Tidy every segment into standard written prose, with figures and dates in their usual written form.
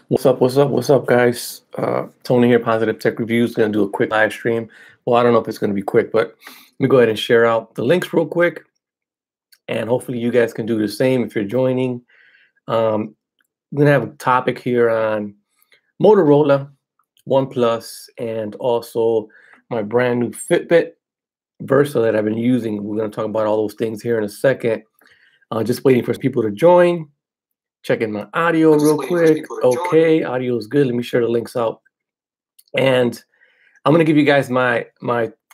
What's up? What's up? What's up, guys? Tony here, Positive Tech Reviews. Going to do a quick live stream. Well, I don't know if it's going to be quick, but let me go ahead and share out the links real quick, and hopefully you guys can do the same if you're joining. We're going to have a topic here on Motorola, OnePlus, and also my brand new Fitbit Versa that I've been using. We're going to talk about all those things here in a second. Just waiting for people to join. Checking my audio real quick. Okay, audio is good. Let me share the links out. And I'm going to give you guys my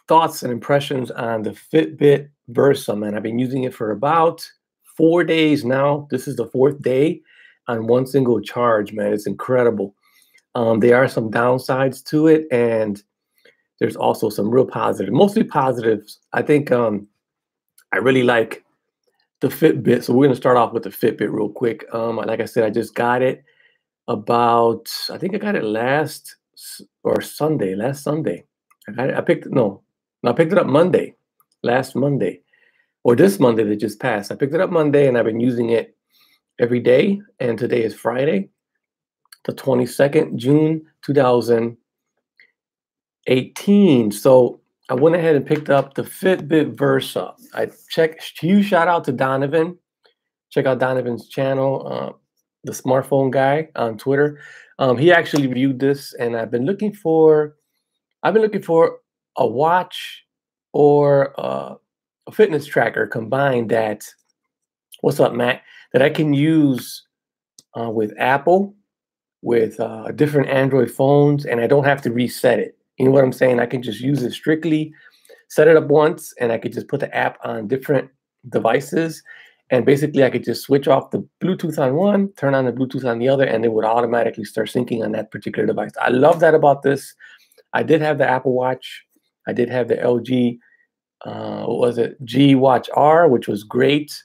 thoughts and impressions on the Fitbit Versa, man. I've been using it for about 4 days now. This is the 4th day on one single charge, man. It's incredible. There are some downsides to it, and there's also some real positive, mostly positives. I think I really like the Fitbit. So we're going to start off with the Fitbit real quick. Like I said, I just got it about, I think I got it last Sunday. I picked it up Monday, last Monday, or this Monday that just passed. I picked it up Monday and I've been using it every day. And today is Friday, the 22nd, June, 2018. So I went ahead and picked up the Fitbit Versa. Huge shout out to Donovan. Check out Donovan's channel, the smartphone guy on Twitter. He actually reviewed this, and I've been looking for a watch or a fitness tracker combined that, what's up, Matt, that I can use with Apple, with different Android phones, and I don't have to reset it. You know what I'm saying? I can just use it strictly, set it up once, and I could just put the app on different devices. And basically, I could just switch off the Bluetooth on one, turn on the Bluetooth on the other, and it would automatically start syncing on that particular device. I love that about this. I did have the Apple Watch. I did have the LG, G Watch R, which was great.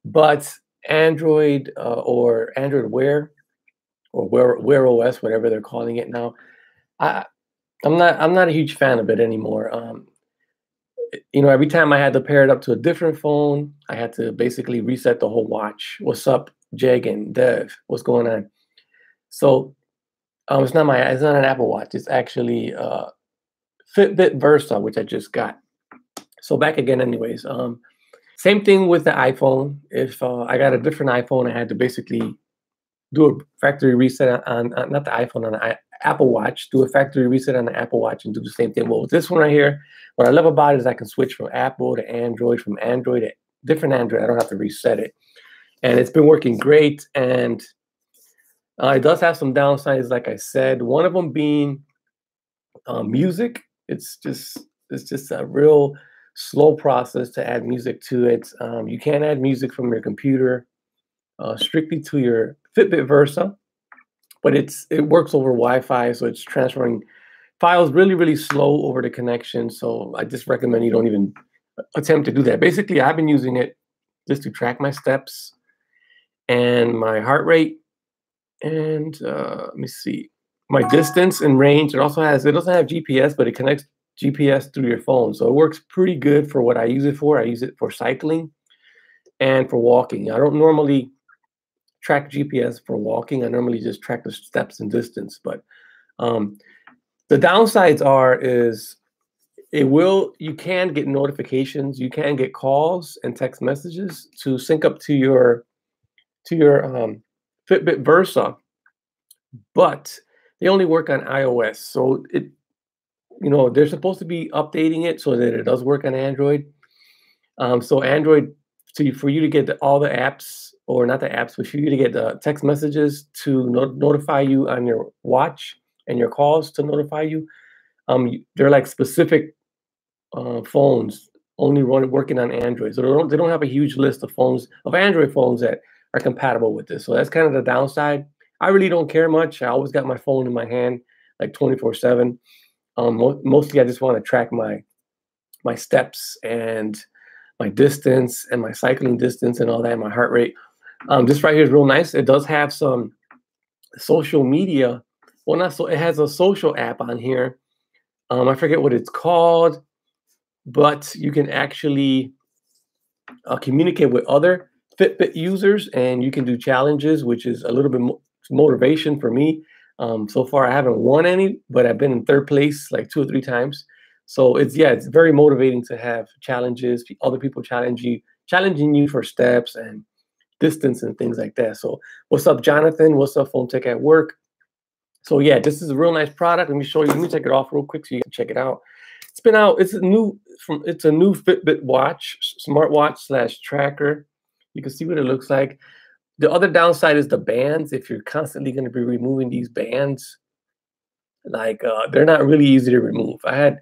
But Android or Android Wear or Wear OS, whatever they're calling it now, I'm not a huge fan of it anymore. Every time I had to pair it up to a different phone, I had to basically reset the whole watch. What's up, Jeg and Dev? What's going on? So it's not an Apple Watch. It's actually Fitbit Versa, which I just got. So back again, anyways. Same thing with the iPhone. If I got a different iPhone, I had to basically do a factory reset on not the iPhone, on the Apple Watch, do a factory reset on the Apple Watch and do the same thing. Well, with this one right here, what I love about it is I can switch from Apple to Android, from Android to different Android. I don't have to reset it. And it's been working great. And it does have some downsides, like I said, one of them being music. It's just a real slow process to add music to it. You can't add music from your computer strictly to your Fitbit Versa, but it works over Wi-Fi, so it's transferring files really, really slow over the connection. So I just recommend you don't even attempt to do that. Basically, I've been using it just to track my steps and my heart rate, and let me see, my distance and range. It doesn't have GPS, but it connects GPS through your phone, so it works pretty good for what I use it for. I use it for cycling and for walking. I don't normally track GPS for walking. I normally just track the steps and distance. But the downsides is you can get notifications, you can get calls and text messages to sync up to your Fitbit Versa, but they only work on iOS. So they're supposed to be updating it so that it does work on Android. So Android, for you to get all the apps, or not the apps, but for you to get the text messages to notify you on your watch and your calls to notify you, they're like specific phones only working on Android. So they don't have a huge list of Android phones that are compatible with this. So that's kind of the downside. I really don't care much. I always got my phone in my hand like 24/7. Mostly I just want to track my steps and my distance and my cycling distance and all that, my heart rate. This right here is real nice. It does have some social media. Well, not so. It has a social app on here. I forget what it's called, but you can actually communicate with other Fitbit users, and you can do challenges, which is a little bit motivation for me. So far, I haven't won any, but I've been in third place like 2 or 3 times. So it's very motivating to have challenges, other people challenging you for steps and distance and things like that. So what's up, Jonathan? What's up, Phone Tech at Work? So yeah, this is a real nice product. Let me show you. Let me take it off real quick so you can check it out. It's been out. It's a new Fitbit watch, smartwatch slash tracker. You can see what it looks like. The other downside is the bands. If you're constantly going to be removing these bands, like they're not really easy to remove. I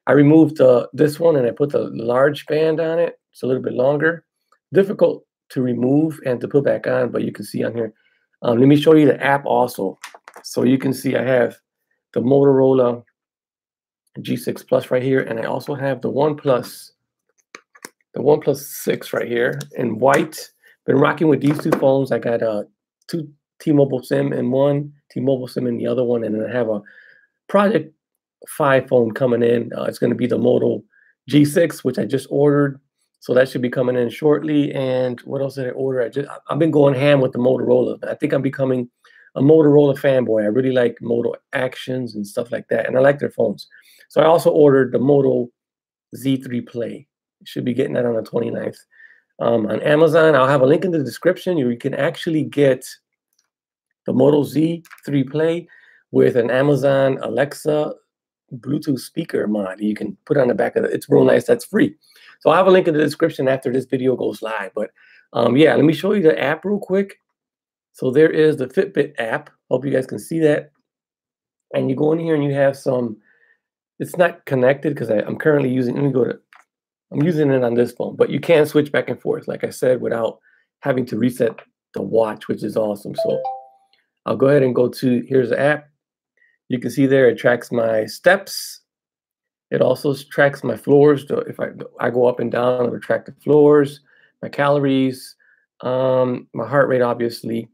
removed this one and I put the large band on it. It's a little bit longer, difficult to remove and to put back on, but you can see on here. Let me show you the app also. So you can see I have the Motorola G6 Plus right here, and I also have the OnePlus 6 right here in white. Been rocking with these two phones. I got 2 T-Mobile SIM in one, T-Mobile SIM in the other one, and then I have a Project 5 phone coming in. It's going to be the Moto G6, which I just ordered. So that should be coming in shortly. And what else did I order? I've been going ham with the Motorola. I think I'm becoming a Motorola fanboy. I really like Moto Actions and stuff like that, and I like their phones. So I also ordered the Moto Z3 Play. Should be getting that on the 29th. On Amazon, I'll have a link in the description. You can actually get the Moto Z3 Play with an Amazon Alexa Bluetooth speaker mod. You can put on the back of it. It's real nice. That's free. So I'll have a link in the description after this video goes live. But yeah, let me show you the app real quick. So there is the Fitbit app. Hope you guys can see that. And you go in here and you have some, it's not connected because I'm currently using, I'm using it on this phone, but you can switch back and forth, like I said, without having to reset the watch, which is awesome. So I'll go ahead and go to, here's the app. You can see there, it tracks my steps. It also tracks my floors. So if I go up and down, it'll track the floors, my calories, my heart rate, obviously.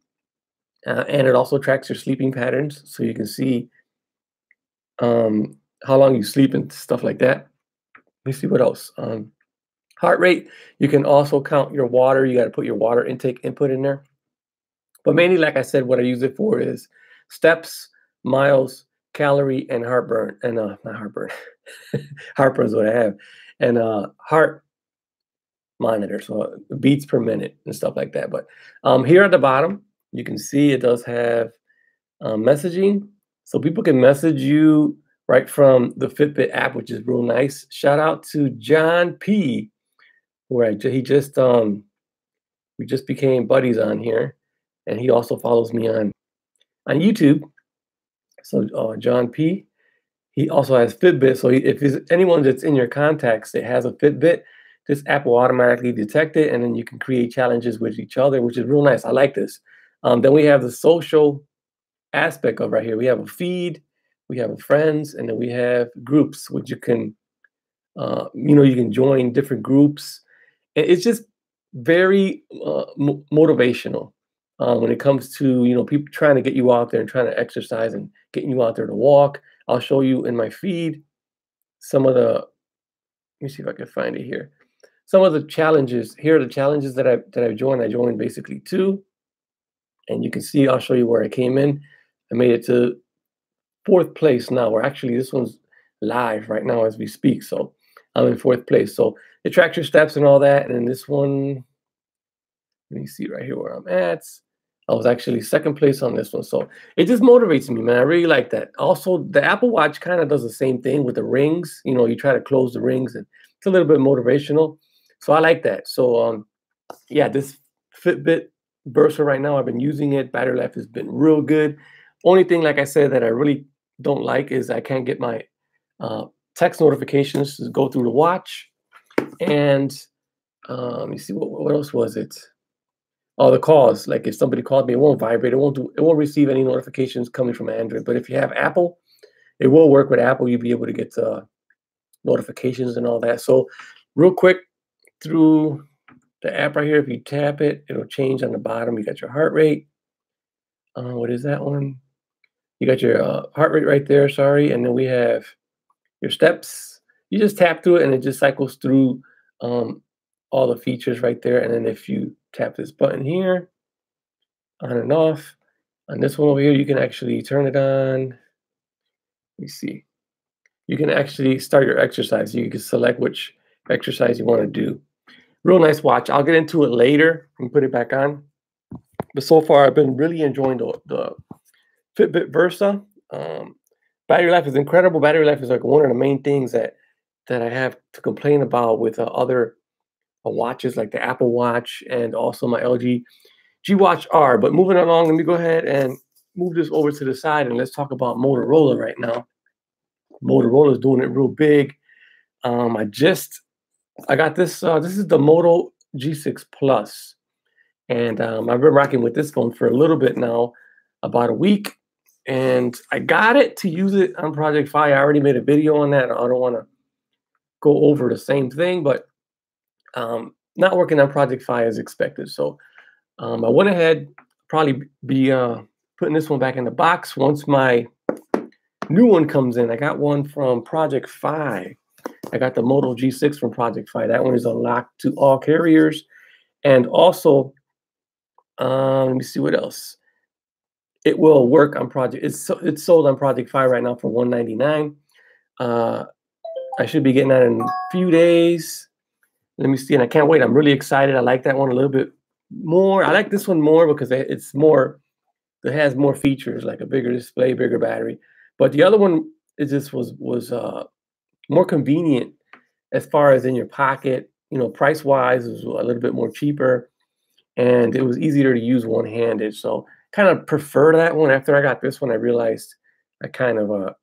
And it also tracks your sleeping patterns. So you can see how long you sleep and stuff like that. Let me see what else. Heart rate, you can also count your water. You got to put your water intake input in there. But mainly, like I said, what I use it for is steps, miles, calorie, and heartburn. And not heartburn. Heartburn is what I have. And heart monitor, so beats per minute and stuff like that. But here at the bottom, you can see it does have messaging. So people can message you right from the Fitbit app, which is real nice. Shout out to John P, where we just became buddies on here, and he also follows me on YouTube. So John P, he also has Fitbit. So if there's anyone that's in your contacts that has a Fitbit, this app will automatically detect it, and then you can create challenges with each other, which is real nice. I like this. Then we have the social aspect of right here. We have a feed, we have a friends, and then we have groups, which you can, you can join different groups. And it's just very motivational when it comes to, people trying to get you out there and trying to exercise and getting you out there to walk. I'll show you in my feed some of the, let me see if I can find it here. Some of the challenges. Here are the challenges that I've joined. I joined basically 2. And you can see, I'll show you where I came in. I made it to 4th place now, or actually this one's live right now as we speak. So I'm in 4th place. So it tracks your steps and all that. And then this one, let me see right here where I'm at. I was actually 2nd place on this one. So it just motivates me, man. I really like that. Also, the Apple Watch kind of does the same thing with the rings. You try to close the rings, and it's a little bit motivational. So I like that. So yeah, this Fitbit Versa right now, I've been using it. Battery life has been real good. Only thing, like I said, that I really don't like is I can't get my text notifications to go through the watch. And let me see, what else was it? Oh, the calls. Like if somebody called me, it won't vibrate. It won't receive any notifications coming from Android. But if you have Apple, it will work with Apple. You'll be able to get notifications and all that. So real quick, through the app right here, if you tap it, it'll change on the bottom. You got your heart rate. What is that one? You got your heart rate right there, sorry. And then we have your steps. You just tap through it and it just cycles through all the features right there. And then if you tap this button here, on and off, On this one over here, you can actually turn it on. Let me see. You can actually start your exercise. You can select which exercise you want to do. Real nice watch. I'll get into it later and put it back on. But so far, I've been really enjoying the Fitbit Versa. Battery life is incredible. Battery life is like one of the main things that I have to complain about with other watches like the Apple Watch and also my LG G Watch R. But moving along, let me go ahead and move this over to the side and let's talk about Motorola right now. Motorola is doing it real big. I got this. This is the Moto G6 Plus, and I've been rocking with this phone for a little bit now, about a week, and I got it to use it on Project Fi. I already made a video on that. I don't want to go over the same thing, but not working on Project Fi as expected. So I went ahead, probably be putting this one back in the box once my new one comes in. I got one from Project Fi. I got the Moto G6 from Project Fi. That one is unlocked to all carriers. And also, let me see what else. It will work on Project. It's sold on Project Fi right now for $199. I should be getting that in a few days. Let me see. And I can't wait. I'm really excited. I like that one a little bit more. I like this one more because it's more, it has more features, like a bigger display, bigger battery. But the other one is just was more convenient as far as in your pocket. You know, price wise, it was a little bit more cheaper, and it was easier to use one handed. So kind of prefer that one. After I got this one, I realized I kind of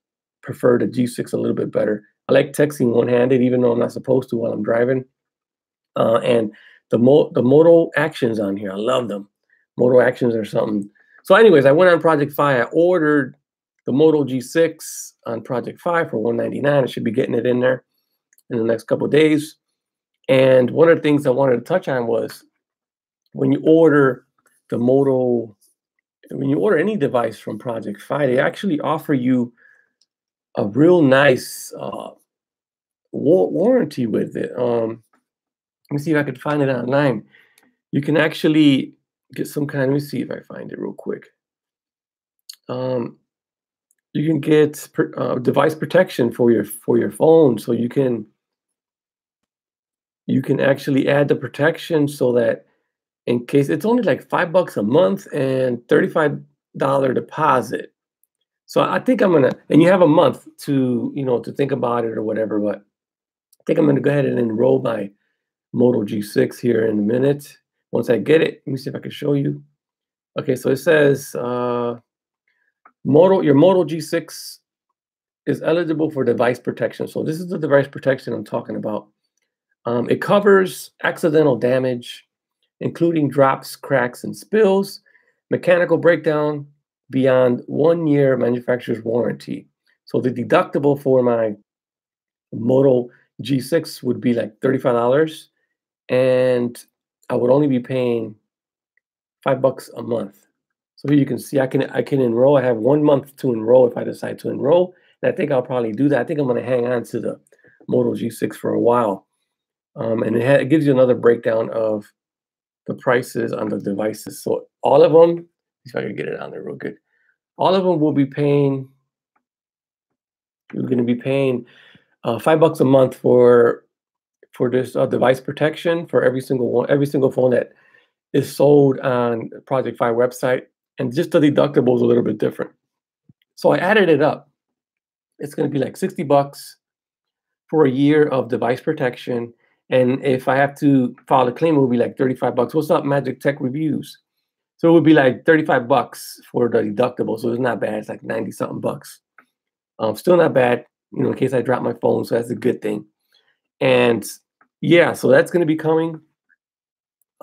prefer the G6 a little bit better. I like texting one handed, even though I'm not supposed to while I'm driving. And the Moto Actions on here, I love them. Moto Actions are something. So, anyways, I went on Project Fi. I ordered the Moto G6 on Project Fi for $199. I should be getting it in there in the next couple of days. And one of the things I wanted to touch on was when you order the Moto, when you order any device from Project Fi, they actually offer you a real nice warranty with it. Let me see if I could find it online. You can actually get some kind. Let me see if I find it real quick. You can get device protection for your phone, so you can actually add the protection so that in case it's only like $5 a month and $35 deposit. So I think I'm gonna, and you have a month to to think about it or whatever. But I think I'm gonna go ahead and enroll my Moto G6 here in a minute. Once I get it, let me see if I can show you. Okay, so it says your Moto G6 is eligible for device protection. So this is the device protection I'm talking about. It covers accidental damage, including drops, cracks, and spills, mechanical breakdown beyond 1 year manufacturer's warranty. So the deductible for my Moto G6 would be like $35, and I would only be paying $5 a month. So here you can see I can enroll. I have 1 month to enroll if I decide to enroll, and I think I'll probably do that. I think I'm going to hang on to the Moto G6 for a while, and it gives you another breakdown of the prices on the devices. So all of them, if I can get it on there real good, all of them will be paying. You're going to be paying $5 a month for this device protection for every single phone that is sold on Project Fi website, and just the deductible is a little bit different. So I added it up. It's going to be like $60 for a year of device protection, and if I have to file a claim, it will be like $35. What's up, Magic Tech Reviews? So it would be like $35 for the deductible. So it's not bad. It's like 90 something bucks. Still not bad, in case I drop my phone. So that's a good thing. And yeah, so that's going to be coming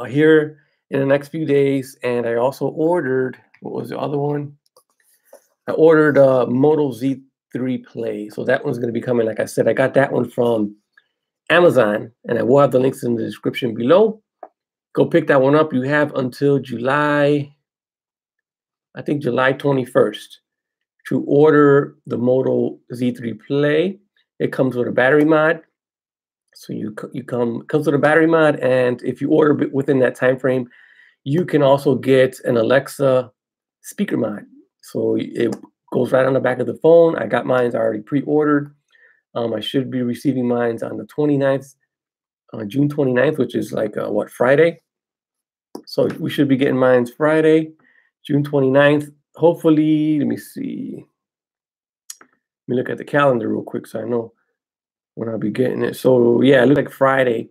here in the next few days. And I also ordered, what was the other one? I ordered a Moto Z3 Play. So that one's going to be coming. Like I said, I got that one from Amazon, and I will have the links in the description below. Go pick that one up. You have until July 21st to order the Moto Z3 Play. It comes with a battery mod. So comes with a battery mod, and if you order within that time frame, you can also get an Alexa speaker mod. So it goes right on the back of the phone. I got mine already pre-ordered. I should be receiving mine on the 29th, June 29th, which is like what, Friday? So we should be getting mine Friday, June 29th. Hopefully, let me see. Let me look at the calendar real quick so I know when I'll be getting it. So yeah, it looks like Friday.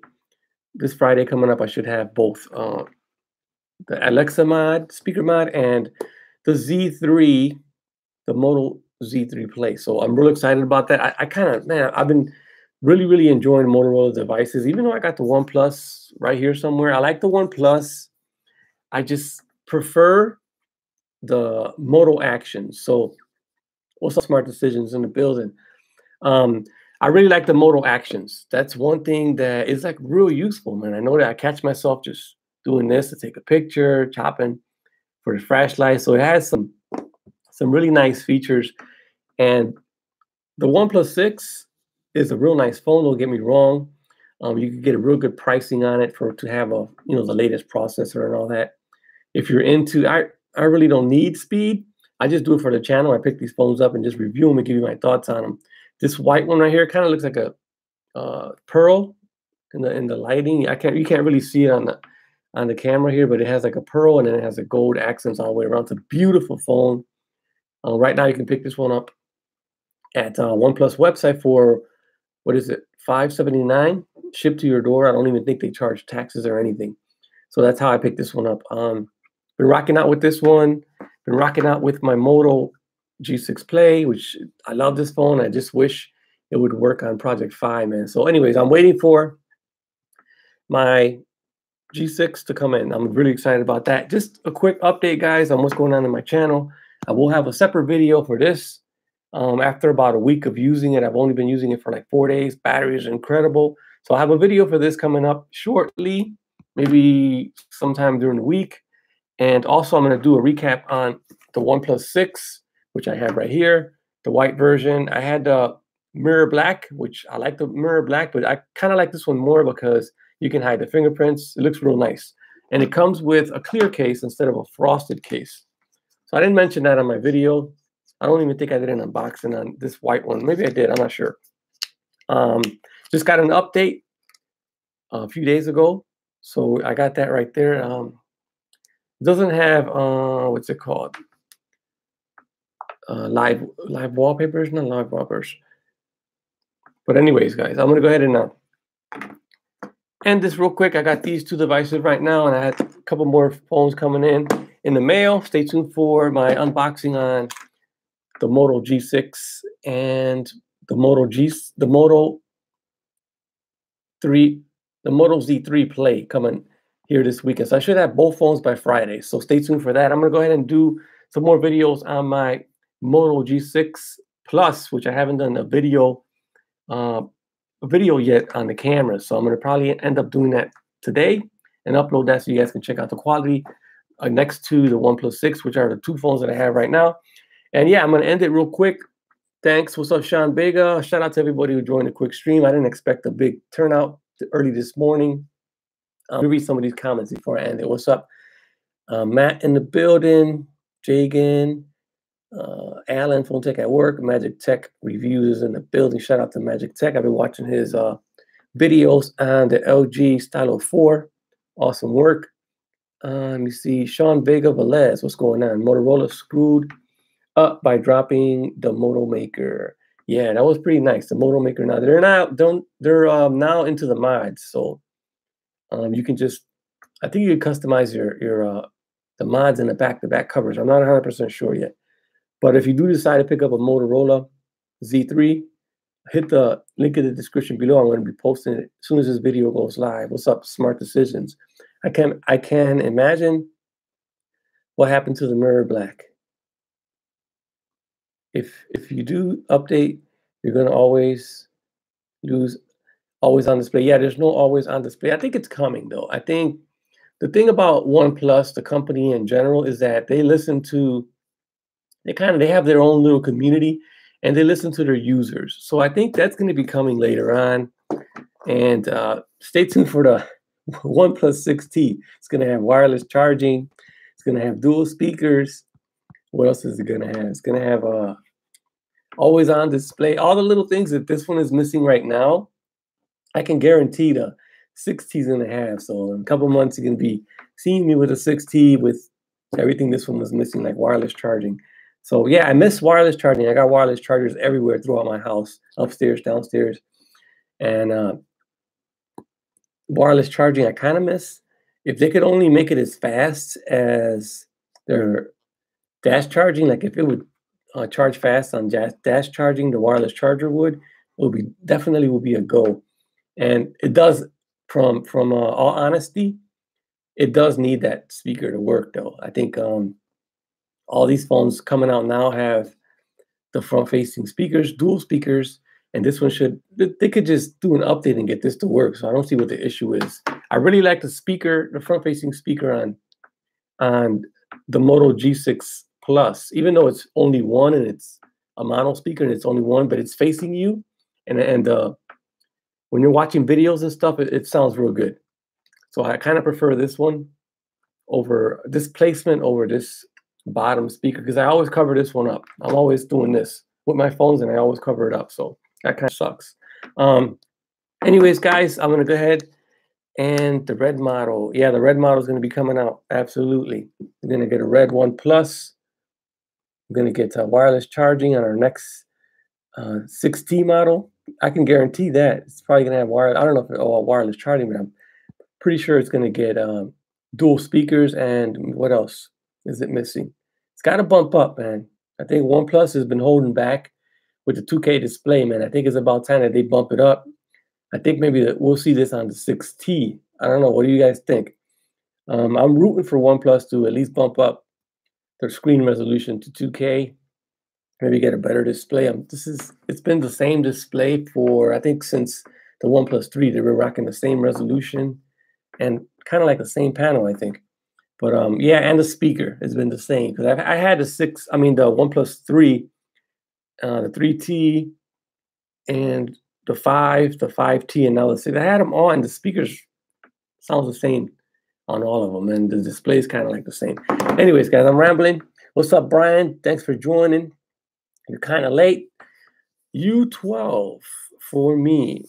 This Friday coming up, I should have both the Alexa mod, speaker mod, and the Z3, the Moto Z3 Play. So I'm really excited about that. I kind of, man, I've been really enjoying Motorola devices, even though I got the OnePlus right here somewhere. I like the OnePlus. I just prefer the Moto Action. So what's up, Smart Decisions in the building? I really like the Moto Actions. That's one thing that is like real useful, man. I know that I catch myself just doing this to take a picture, chopping for the flashlight. So it has some really nice features. And the OnePlus 6 is a real nice phone. Don't get me wrong. You can get a real good pricing on it to have a the latest processor and all that. If you're into, I really don't need speed. I just do it for the channel. I pick these phones up and just review them and give you my thoughts on them. This white one right here kind of looks like a pearl in the lighting. You can't really see it on the camera here, but it has like a pearl and then it has a gold accents all the way around. It's a beautiful phone. Right now you can pick this one up at OnePlus website for, what is it, $579 shipped to your door. I don't even think they charge taxes or anything. So that's how I picked this one up. Been rocking out with this one. Been rocking out with my Moto G6 Play, which I love this phone. I just wish it would work on Project Fi, man. So anyways, I'm waiting for my G6 to come in. I'm really excited about that. Just a quick update, guys, on what's going on in my channel. I will have a separate video for this. After about a week of using it, I've only been using it for like 4 days. Battery is incredible. So I have a video for this coming up shortly, maybe sometime during the week. And also I'm going to do a recap on the OnePlus 6, which I have right here, the white version. I had the mirror black, which I like the mirror black, but I kind of like this one more because you can hide the fingerprints. It looks real nice. And it comes with a clear case instead of a frosted case. So I didn't mention that on my video. I don't even think I did an unboxing on this white one. Maybe I did. I'm not sure. Just got an update a few days ago. So I got that right there. Doesn't have, what's it called? Live wallpapers, not live wallpapers. But anyways, guys, I'm going to go ahead and end this real quick. I got these two devices right now, and I had a couple more phones coming in the mail. Stay tuned for my unboxing on the Moto G6 and the Moto Z3 Play coming here this weekend. So I should have both phones by Friday. So stay tuned for that. I'm going to go ahead and do some more videos on my Moto G6 Plus, which I haven't done a video yet on the camera. So I'm going to probably end up doing that today and upload that so you guys can check out the quality next to the OnePlus 6, which are the two phones that I have right now. And yeah, I'm going to end it real quick. Thanks. What's up, Sean Vega? Shout out to everybody who joined the quick stream. I didn't expect a big turnout early this morning. Let me read some of these comments before I end it. What's up? Matt in the building. Jagan. Alan, Phone Tech at Work. Magic Tech Reviews is in the building. Shout out to Magic Tech. I've been watching his videos on the LG Stylo 4. Awesome work. Let me see. Sean Vega Velez. What's going on? Motorola screwed up by dropping the Moto Maker. Yeah, that was pretty nice. The Moto Maker. Now they're now into the mods. So you can just, I think you can customize your the mods in the back covers. I'm not 100% sure yet. But if you do decide to pick up a Motorola Z3, hit the link in the description below. I'm going to be posting it as soon as this video goes live. What's up, Smart Decisions? I can imagine what happened to the mirror black. If you do update, you're going to always lose always on display. Yeah, there's no always on display. I think it's coming, though. I think the thing about OnePlus, the company in general, is that they listen to, they have their own little community, and they listen to their users. So I think that's going to be coming later on. And stay tuned for the OnePlus 6T. It's going to have wireless charging. It's going to have dual speakers. What else is it gonna have? It's gonna have always on display. All the little things that this one is missing right now, I can guarantee the 6T is gonna have. So in a couple months, you're gonna be seeing me with a 6T with everything this one was missing, like wireless charging. So yeah, I miss wireless charging. I got wireless chargers everywhere throughout my house, upstairs, downstairs, and wireless charging I kind of miss. If they could only make it as fast as their dash charging, like if it would charge fast on dash charging, the wireless charger would be definitely would be a go. And it does, from all honesty, it does need that speaker to work though. I think all these phones coming out now have the front-facing speakers, dual speakers, and this one should. They could just do an update and get this to work. So I don't see what the issue is. I really like the speaker, the front-facing speaker on the Moto G6 Plus, even though it's only one and it's a mono speaker and it's only one, but it's facing you, and when you're watching videos and stuff, it sounds real good. So I kind of prefer this one over this placement over this bottom speaker because I always cover this one up. I'm always doing this with my phones and I always cover it up. So that kind of sucks. Anyways, guys, I'm going to go ahead and the red model. Yeah, the red model is going to be coming out. Absolutely. We're going to get a red OnePlus. We're going to get wireless charging on our next 6T model. I can guarantee that it's probably going to have wireless. I don't know if it's all wireless charging, but I'm pretty sure it's going to get dual speakers. And what else is it missing? It's got to bump up, man. I think OnePlus has been holding back with the 2K display, man. I think it's about time that they bump it up. I think maybe we'll see this on the 6T. I don't know. What do you guys think? I'm rooting for OnePlus to at least bump up their screen resolution to 2K. Maybe get a better display. It's been the same display for, I think, since the OnePlus 3. They were rocking the same resolution and kind of like the same panel, I think. But yeah, and the speaker has been the same because I had the OnePlus 3, the 3T, and the 5T, and now the 6. I had them all, and the speakers sounds the same on all of them, and the display is kind of like the same. Anyways, guys, I'm rambling. What's up, Brian? Thanks for joining. You're kind of late. U12 for me.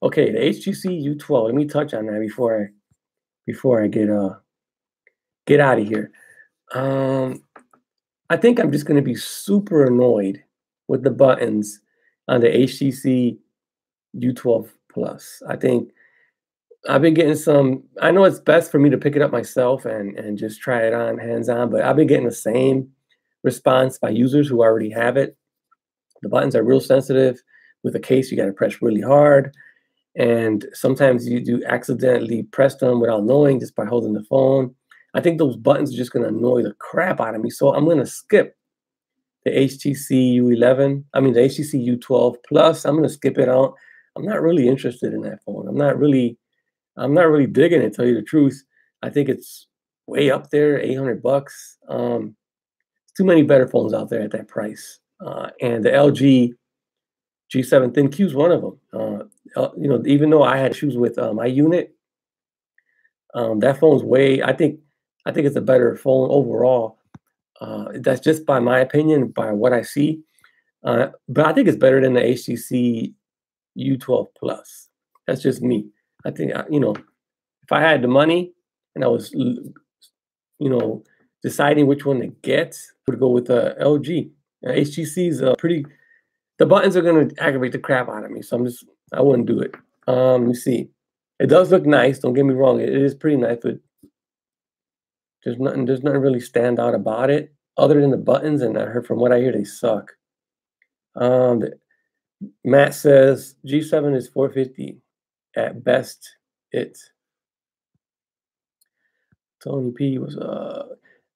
Okay, the HTC U12. Let me touch on that before I get out of here. I think I'm just going to be super annoyed with the buttons on the HTC U12 Plus. I think I've been getting some. I know it's best for me to pick it up myself and just try it on hands-on, but I've been getting the same response by users who already have it. The buttons are real sensitive. With a case, you got to press really hard. And sometimes you do accidentally press them without knowing just by holding the phone. I think those buttons are just going to annoy the crap out of me. So I'm going to skip the HTC U11. I mean, the HTC U12 Plus. I'm going to skip it out. I'm not really interested in that phone. I'm not really digging it, to tell you the truth. I think it's way up there, $800. Too many better phones out there at that price. And the LG G7 Thin Q is one of them. Even though I had issues with my unit, that phone's way. I think it's a better phone overall. That's just by my opinion, by what I see. But I think it's better than the HTC U12 Plus. That's just me. I think if I had the money and I was deciding which one to get, I would go with the LG. HTC's pretty. The buttons are going to aggravate the crap out of me, so I wouldn't do it. Let me see. It does look nice. Don't get me wrong. It is pretty nice, but there's nothing really stand out about it other than the buttons. And from what I hear, they suck. Matt says G7 is $450 at best. Tony P was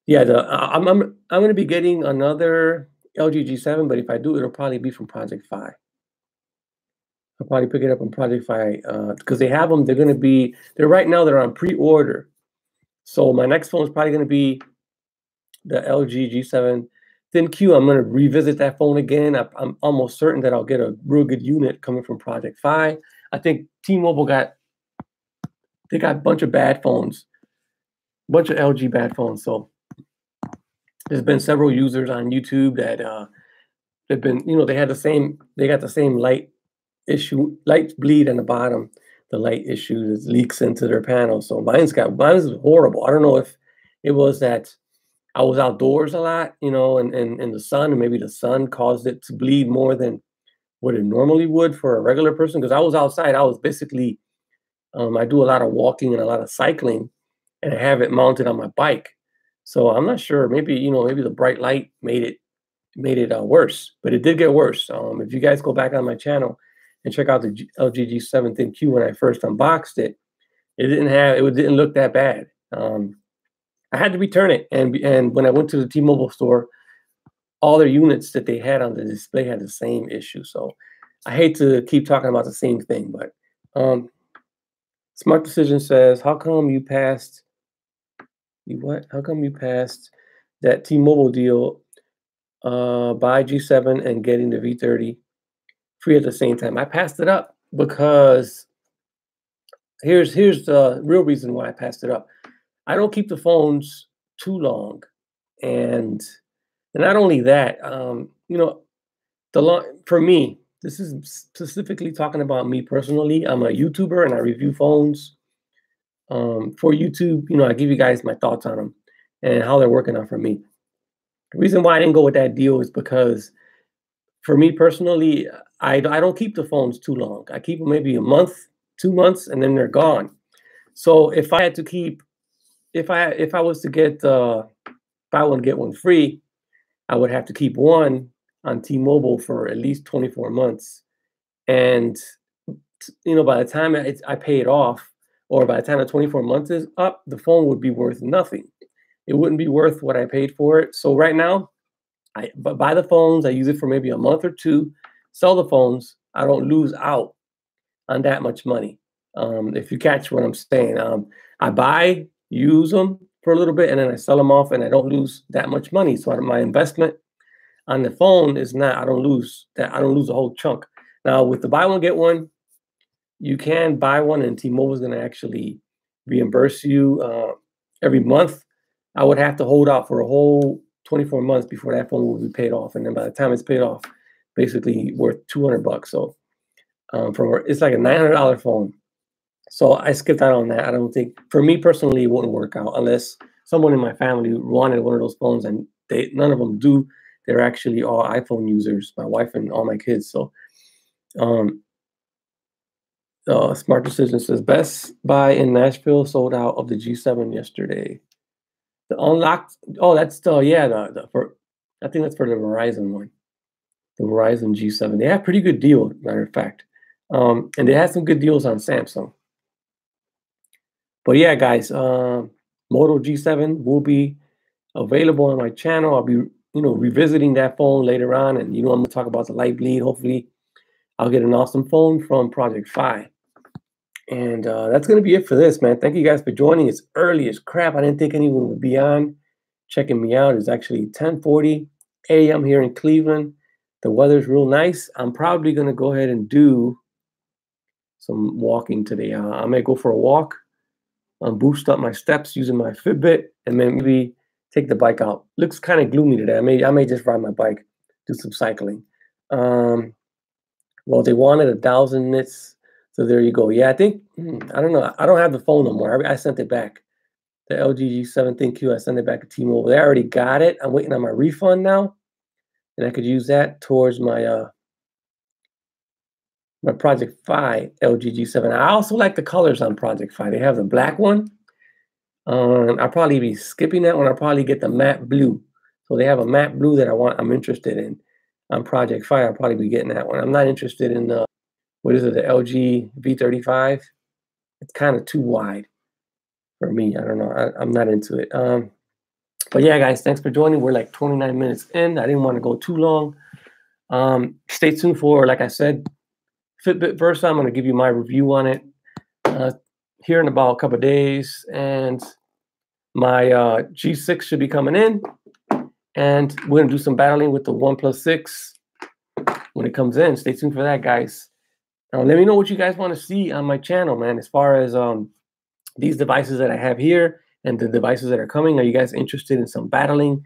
yeah. I'm going to be getting another LG G7, but if I do, it'll probably be from Project Fi. I'll probably pick it up on Project Fi because they have them. They're right now. They're on pre-order. So my next phone is probably going to be the LG G7 Thin Q. I'm going to revisit that phone again. I'm almost certain that I'll get a real good unit coming from Project Fi. I think T-Mobile got a bunch of bad phones, a bunch of LG bad phones. So There's been several users on YouTube that they've been, they had they got the same light bleed in the bottom. The light issue that leaks into their panel. So mine's horrible. I don't know if it was that I was outdoors a lot, and in the sun, and maybe the sun caused it to bleed more than what it normally would for a regular person. Because I was outside, I was basically, I do a lot of walking and a lot of cycling, and I have it mounted on my bike. So I'm not sure. Maybe the bright light made it worse, but it did get worse. If you guys go back on my channel and check out the LG G7 Thin Q when I first unboxed it, it didn't look that bad. I had to return it, and when I went to the T-Mobile store, all their units that they had on the display had the same issue. So I hate to keep talking about the same thing, but Smart Decision says, "How come you passed? You what? How come you passed that T-Mobile deal? Buy G7 and getting the V30 free at the same time." I passed it up because here's the real reason why I passed it up. I don't keep the phones too long, and not only that, for me, this is specifically talking about me personally. I'm a YouTuber and I review phones for YouTube. I give you guys my thoughts on them and how they're working out for me. The reason why I didn't go with that deal is because for me personally, I don't keep the phones too long. I keep them maybe a month, 2 months, and then they're gone. So if I had to keep, if I was to get buy one get one free, I would have to keep one on T-Mobile for at least 24 months. And by the time I pay it off, or by the time the 24 months is up, the phone would be worth nothing. It wouldn't be worth what I paid for it. So right now, I buy the phones. I use it for maybe a month or two. Sell the phones. I don't lose out on that much money. If you catch what I'm saying, I buy, use them for a little bit, and then I sell them off, and I don't lose that much money. So my investment on the phone is not. I don't lose that. I don't lose a whole chunk. Now with the buy one get one, you can buy one, and T-Mobile is going to actually reimburse you every month. I would have to hold out for a whole 24 months before that phone will be paid off, and then by the time it's paid off, basically worth $200. So it's like a $900 phone. So I skipped out on that. I don't think, for me personally, it wouldn't work out unless someone in my family wanted one of those phones, and none of them do. They're actually all iPhone users, my wife and all my kids. So Smart Decision says, Best Buy in Nashville sold out of the G7 yesterday. The unlocked, that's I think that's for the Verizon one, the Verizon G7. They have pretty good deal, matter of fact. And they had some good deals on Samsung. But yeah, guys, Moto G7 will be available on my channel. I'll be, revisiting that phone later on, and I'm gonna talk about the light bleed. Hopefully, I'll get an awesome phone from Project Fi. And that's gonna be it for this, man. Thank you guys for joining. It's early as crap. I didn't think anyone would be on checking me out. It's actually 10:40 a.m. here in Cleveland. The weather's real nice. I'm probably gonna go ahead and do some walking today. I may go for a walk, boost up my steps using my Fitbit, and then maybe take the bike out. Looks kind of gloomy today. I may just ride my bike, do some cycling. Well, they wanted 1,000 nits, so there you go. Yeah, I think I don't know. I don't have the phone no more. I sent it back. The LG G7 Thin Q. I sent it back to T-Mobile. They already got it. I'm waiting on my refund now, and I could use that towards my my Project Fi LG G7. I also like the colors on Project Fi. They have the black one. I'll probably be skipping that one. I'll probably get the matte blue. So they have a matte blue that I'm interested in on Project Fi. I'll probably be getting that one. I'm not interested in the LG V35. It's kind of too wide for me. I don't know. I'm not into it. But yeah, guys, thanks for joining. We're like 29 minutes in. I didn't want to go too long. Stay tuned for, like I said, Fitbit Versa. I'm going to give you my review on it here in about a couple of days, and my G6 should be coming in, and we're going to do some battling with the OnePlus 6 when it comes in. Stay tuned for that, guys. Let me know what you guys want to see on my channel, man, as far as these devices that I have here and the devices that are coming. Are you guys interested in some battling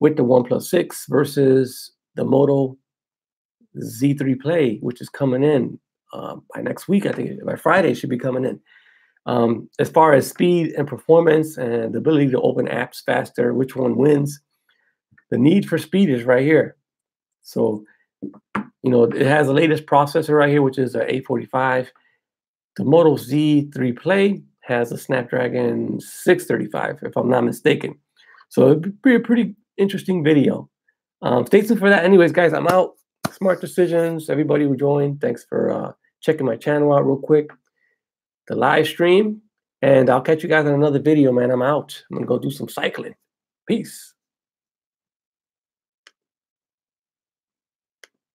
with the OnePlus 6 versus the Moto Z3 Play, which is coming in by next week. I think by Friday it should be coming in. As far as speed and performance and the ability to open apps faster, which one wins? The need for speed is right here. So, it has the latest processor right here, which is a 845. The Moto Z3 Play has a Snapdragon 635, if I'm not mistaken. So it'd be a pretty interesting video. Stay tuned for that. Anyways, guys, I'm out. Smart decisions. Everybody who joined, thanks for checking my channel out real quick. The live stream. And I'll catch you guys in another video, man. I'm out. I'm going to go do some cycling. Peace.